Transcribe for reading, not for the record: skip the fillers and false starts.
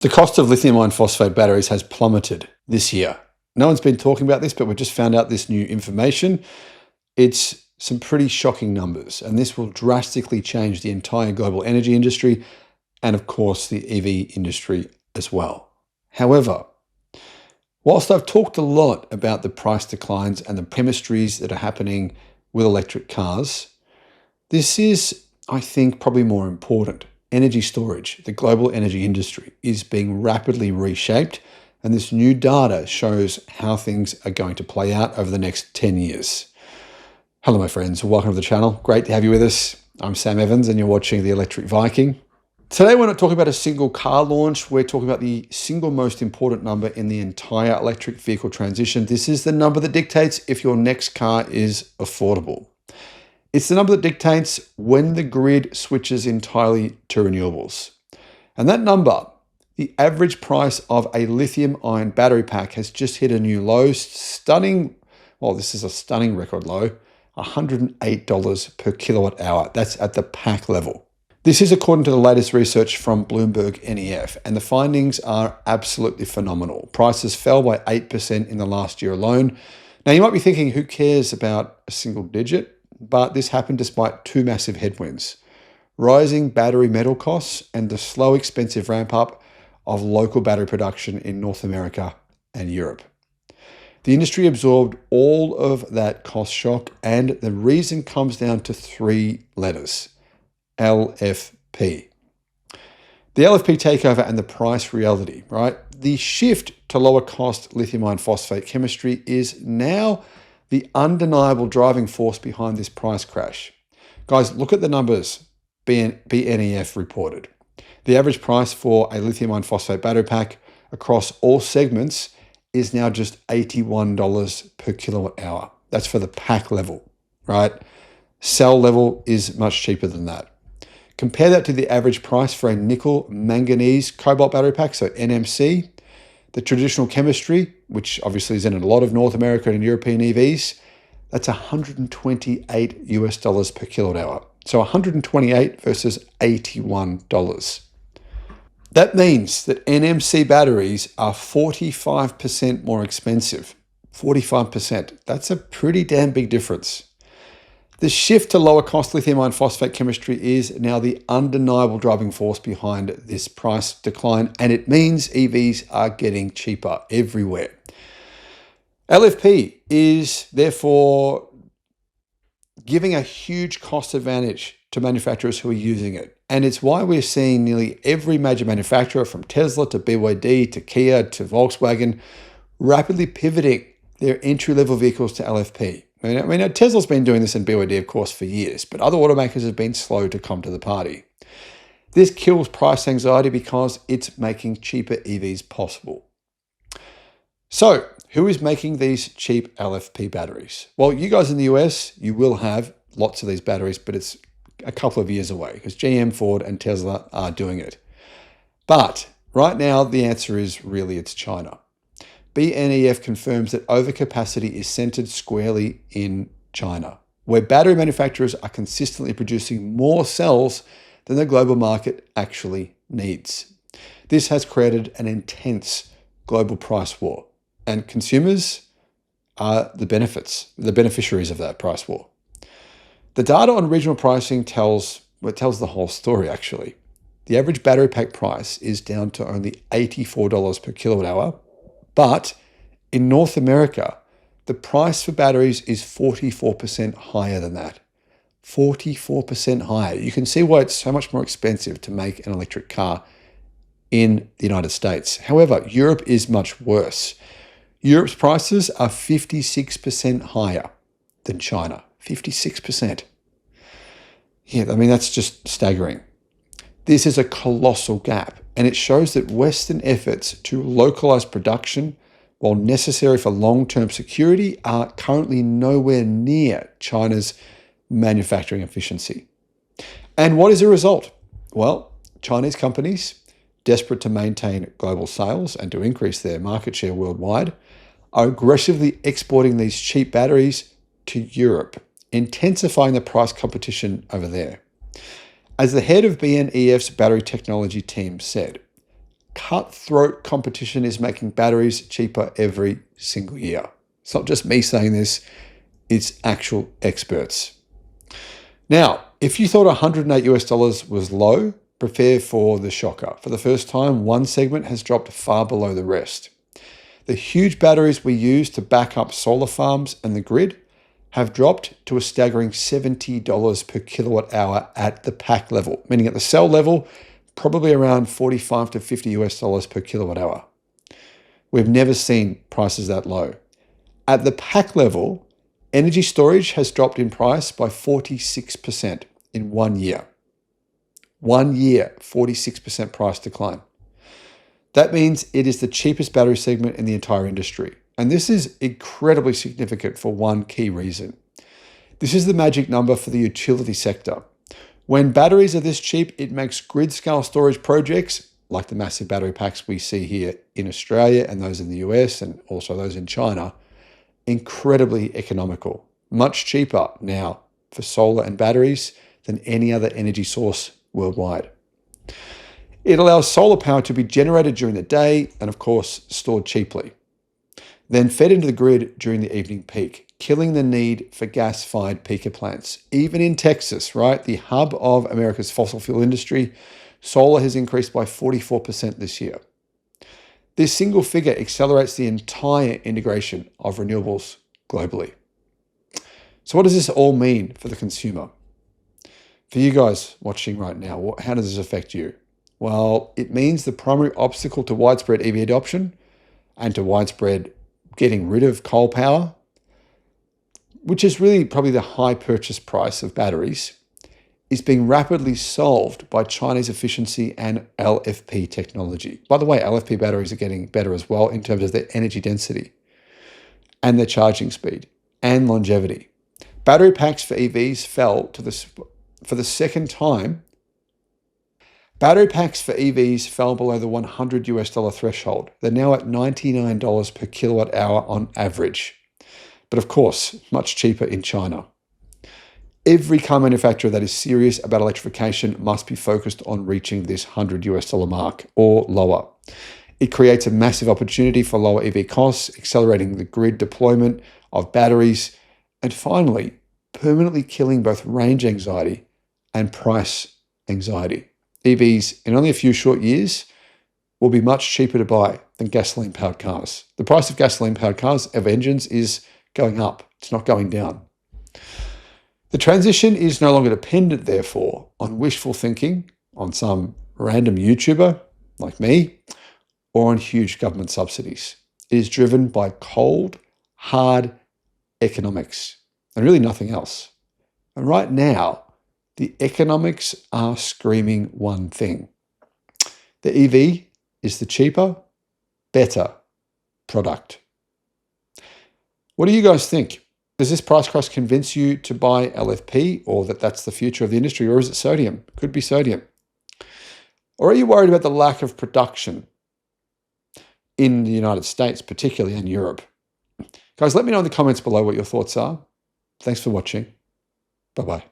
The cost of lithium iron phosphate batteries has plummeted this year. No one's been talking about this, but we've just found out this new information. It's some pretty shocking numbers, and this will drastically change the entire global energy industry and, of course, the EV industry as well. However, whilst I've talked a lot about the price declines and the chemistries that are happening with electric cars, this is, I think, probably more important. Energy storage, the global energy industry, is being rapidly reshaped, and this new data shows how things are going to play out over the next 10 years. Hello, my friends. Welcome to the channel. Great to have you with us. I'm Sam Evans, and you're watching the Electric Viking. Today, we're not talking about a single car launch. We're talking about the single most important number in the entire electric vehicle transition. This is the number that dictates if your next car is affordable. It's the number that dictates when the grid switches entirely to renewables. And that number, the average price of a lithium-ion battery pack, has just hit a new low, stunning, well, this is a stunning record low, $108 per kilowatt hour. That's at the pack level. This is according to the latest research from Bloomberg NEF, and the findings are absolutely phenomenal. Prices fell by 8% in the last year alone. Now, you might be thinking, who cares about a single digit? But this happened despite two massive headwinds: rising battery metal costs and the slow, expensive ramp up of local battery production in North America and Europe. The industry absorbed all of that cost shock, and the reason comes down to three letters: LFP. The LFP takeover and the price reality, right? The shift to lower cost lithium iron phosphate chemistry is now the undeniable driving force behind this price crash. Guys, look at the numbers BNEF reported. The average price for a lithium iron phosphate battery pack across all segments is now just $81 per kilowatt hour. That's for the pack level, right? Cell level is much cheaper than that. Compare that to the average price for a nickel manganese cobalt battery pack, so NMC. The traditional chemistry, which obviously is in a lot of North American and European EVs, that's $128 per kilowatt hour. So 128 versus $81. That means that NMC batteries are 45% more expensive. 45%. That's a pretty damn big difference. The shift to lower cost lithium iron phosphate chemistry is now the undeniable driving force behind this price decline, and it means EVs are getting cheaper everywhere. LFP is therefore giving a huge cost advantage to manufacturers who are using it. And it's why we're seeing nearly every major manufacturer, from Tesla to BYD to Kia to Volkswagen, rapidly pivoting their entry-level vehicles to LFP. I mean, Tesla's been doing this, and BYD, of course, for years, but other automakers have been slow to come to the party. This kills price anxiety because it's making cheaper EVs possible. So, who is making these cheap LFP batteries? Well, you guys in the US, you will have lots of these batteries, but it's a couple of years away because GM, Ford, and Tesla are doing it. But right now, the answer is really it's China. BNEF confirms that overcapacity is centered squarely in China, where battery manufacturers are consistently producing more cells than the global market actually needs. This has created an intense global price war, and consumers are the beneficiaries of that price war. The data on regional pricing tells the whole story, actually. The average battery pack price is down to only $84 per kilowatt hour, but in North America, the price for batteries is 44% higher than that. 44% higher. You can see why it's so much more expensive to make an electric car in the United States. However, Europe is much worse. Europe's prices are 56% higher than China. 56%. Yeah, I mean, that's just staggering. This is a colossal gap, and it shows that Western efforts to localize production, while necessary for long-term security, are currently nowhere near China's manufacturing efficiency. And what is the result? Well, Chinese companies, desperate to maintain global sales and to increase their market share worldwide, are aggressively exporting these cheap batteries to Europe, intensifying the price competition over there. As the head of BNEF's battery technology team said, cutthroat competition is making batteries cheaper every single year. It's not just me saying this, it's actual experts. Now, if you thought $108 was low, prepare for the shocker. For the first time, one segment has dropped far below the rest. The huge batteries we use to back up solar farms and the grid have dropped to a staggering $70 per kilowatt hour at the pack level, meaning at the cell level, probably around $45 to $50 per kilowatt hour. We've never seen prices that low. At the pack level, energy storage has dropped in price by 46% in 1 year. 1 year, 46% price decline. That means it is the cheapest battery segment in the entire industry. And this is incredibly significant for one key reason. This is the magic number for the utility sector. When batteries are this cheap, it makes grid-scale storage projects, like the massive battery packs we see here in Australia and those in the US and also those in China, incredibly economical. Much cheaper now for solar and batteries than any other energy source worldwide. It allows solar power to be generated during the day and, of course, stored cheaply, then fed into the grid during the evening peak, killing the need for gas-fired peaker plants. Even in Texas, right, the hub of America's fossil fuel industry, solar has increased by 44% this year. This single figure accelerates the entire integration of renewables globally. So what does this all mean for the consumer? For you guys watching right now, how does this affect you? Well, it means the primary obstacle to widespread EV adoption and to widespread getting rid of coal power, which is really probably the high purchase price of batteries, is being rapidly solved by Chinese efficiency and LFP technology. By the way, LFP batteries are getting better as well in terms of their energy density and their charging speed and longevity. Battery packs for EVs fell for the second time. Battery packs for EVs fell below the $100 threshold. They're now at $99 per kilowatt hour on average. But of course, much cheaper in China. Every car manufacturer that is serious about electrification must be focused on reaching this $100 mark or lower. It creates a massive opportunity for lower EV costs, accelerating the grid deployment of batteries, and finally, permanently killing both range anxiety and price anxiety. EVs, in only a few short years, will be much cheaper to buy than gasoline-powered cars. The price of gasoline-powered cars, of engines, is going up. It's not going down. The transition is no longer dependent, therefore, on wishful thinking, on some random YouTuber like me, or on huge government subsidies. It is driven by cold, hard economics, and really nothing else. And right now, the economics are screaming one thing. The EV is the cheaper, better product. What do you guys think? Does this price cross convince you to buy LFP, or that that's the future of the industry, or is it sodium? Could be sodium. Or are you worried about the lack of production in the United States, particularly in Europe? Guys, let me know in the comments below what your thoughts are. Thanks for watching. Bye-bye.